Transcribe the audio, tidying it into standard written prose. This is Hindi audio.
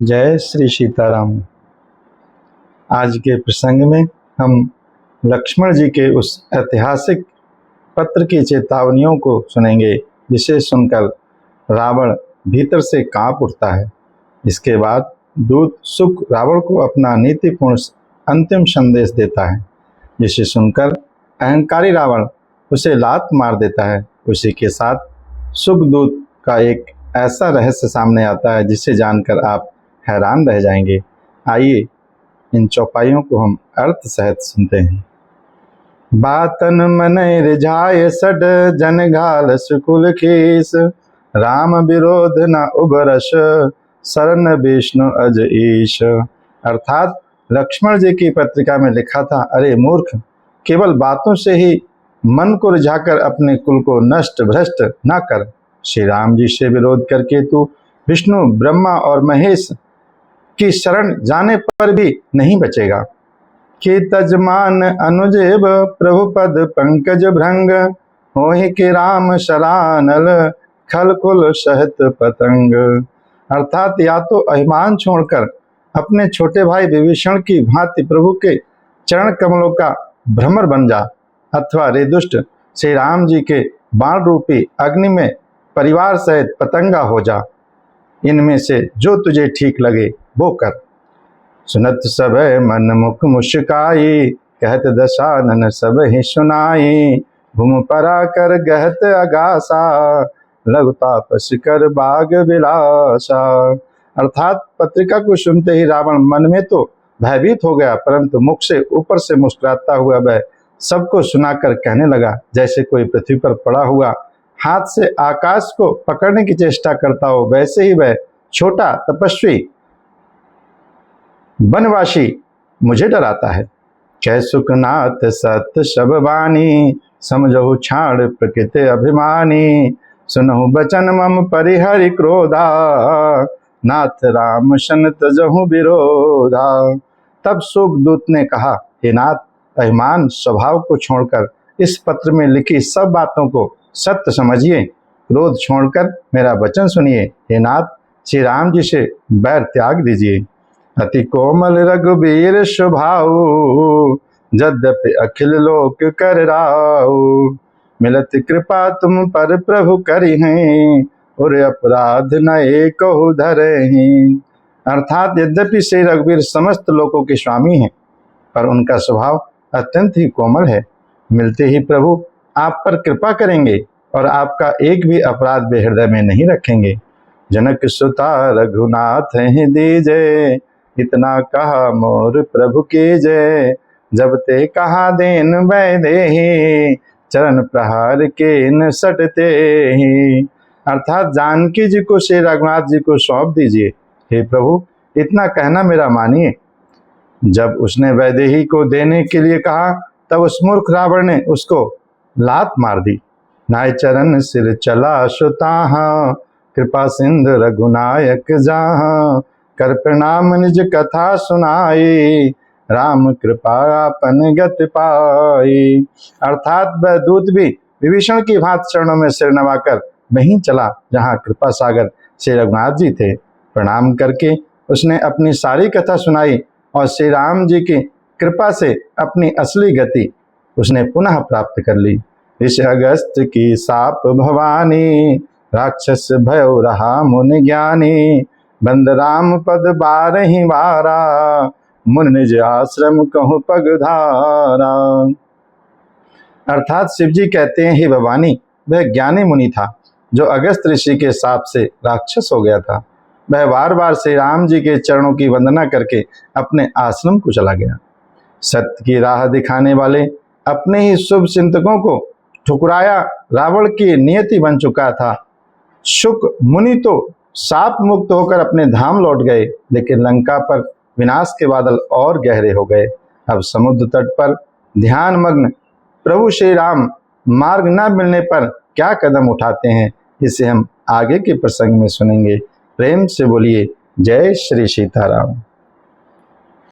जय श्री सीताराम। आज के प्रसंग में हम लक्ष्मण जी के उस ऐतिहासिक पत्र की चेतावनियों को सुनेंगे जिसे सुनकर रावण भीतर से कांप उठता है। इसके बाद दूत सुक रावण को अपना नीतिपूर्ण अंतिम संदेश देता है, जिसे सुनकर अहंकारी रावण उसे लात मार देता है। उसी के साथ सुखदूत का एक ऐसा रहस्य सामने आता है जिसे जानकर आप हैरान रह जाएंगे। आइए इन चौपाइयों को हम अर्थ सहित सुनते हैं। बातन मन रिझाय सड जन घाल सुकुल खीस, राम विरोध न उबरस शरण विष्णु अज ईश। अर्थात लक्ष्मण जी की पत्रिका में लिखा था, अरे मूर्ख, केवल बातों से ही मन को रिझाकर अपने कुल को नष्ट भ्रष्ट न कर। श्री राम जी से विरोध करके तू विष्णु ब्रह्मा और महेश की शरण जाने पर भी नहीं बचेगा। कि तजमान अनुजेब प्रभु पद पंकज भृंग, होहि के राम शरानल खल कुल सहित पतंग। अर्थात या तो अभिमान छोड़कर अपने छोटे भाई विभीषण की भांति प्रभु के चरण कमलों का भ्रमर बन जा, अथवा रे दुष्ट श्री राम जी के बाण रूपी अग्नि में परिवार सहित पतंगा हो जा। इनमें से जो तुझे ठीक लगे वो कर। सुनत सब मन मुख मुस्काई, कहत दशानन सब ही सुनाई। भूम परा कर गहत अगासा, लघु तापस कर बाग विलासा। अर्थात पत्रिका को सुनते ही रावण मन में तो भयभीत हो गया, परंतु मुख से ऊपर से मुस्कुराता हुआ वह सबको सुनाकर कहने लगा, जैसे कोई पृथ्वी पर पड़ा हुआ हाथ से आकाश को पकड़ने की चेष्टा करता हो, वैसे ही वह छोटा तपस्वी वनवासी मुझे डराता है। कै सुखनाथ सत्य सब वाणी, समझो छाड़ प्रकृति अभिमानी। सुनहु बचन मम परिहरि क्रोधा, नाथ राम शन तजहु विरोधा। तब सुखदूत ने कहा, हे नाथ, अभिमान स्वभाव को छोड़कर इस पत्र में लिखी सब बातों को सत्य समझिए, क्रोध छोड़कर मेरा वचन सुनिए। हे नाथ, श्री राम जी से बैर त्याग दीजिए। अति कोमल रघुबीर स्वभाव, यद्यपि अखिल लोक कर राव। मिलत कृपा तुम पर प्रभु करी हैं, और अपराध न एकहु धरे हैं। अर्थात यद्यपि श्री रघुबीर समस्त लोकों के स्वामी हैं, पर उनका स्वभाव अत्यंत ही कोमल है। मिलते ही प्रभु आप पर कृपा करेंगे और आपका एक भी अपराध वे हृदय में नहीं रखेंगे। जनक सुता रघुनाथ हैं दीजे, इतना कहा मोर प्रभु की जय। जब ते कहा देन वै देहि, चरण प्रहार के न सटते ही। अर्थात जानकी जी को श्री रघुनाथ जी को सौंप दीजिए। हे प्रभु, इतना कहना मेरा मानिए। जब उसने वैदेही को देने के लिए कहा, तब उस मूर्ख रावण ने उसको लात मार दी। नाय चरण सिर चला सुताहा, कृपा सिंध रघुनायक जहाँ। कर प्रणाम निज कथा सुनाई, राम कृपा आपन गत पाई। अर्थात वह दूत भी विभीषण की भांति चरणों में सिर नवाकर वहीं चला जहाँ कृपा सागर श्री रघुनाथ जी थे। प्रणाम करके उसने अपनी सारी कथा सुनाई और श्री राम जी की कृपा से अपनी असली गति उसने पुनः प्राप्त कर ली। ऋषि अगस्त की साप भवानी, राक्षस भयो रहा मुनि ज्ञानी। बंद राम पद बारहि बारा, मुनि निज आश्रम कहूँ पगधारा। अर्थात शिव जी कहते हैं, हे भवानी, वह ज्ञानी मुनि था जो अगस्त ऋषि के साप से राक्षस हो गया था। वह बार बार श्री राम जी के चरणों की वंदना करके अपने आश्रम को चला गया। सत्य की राह दिखाने वाले अपने ही शुभ चिंतकों को ठुकराया रावण की नियति बन चुका था। शुक मुनि तो साप मुक्त होकर अपने धाम लौट गए, लेकिन लंका पर विनाश के बादल और गहरे हो गए। अब समुद्र तट पर ध्यान मग्न प्रभु श्री राम मार्ग न मिलने पर क्या कदम उठाते हैं, इसे हम आगे के प्रसंग में सुनेंगे। प्रेम से बोलिए जय श्री सीताराम।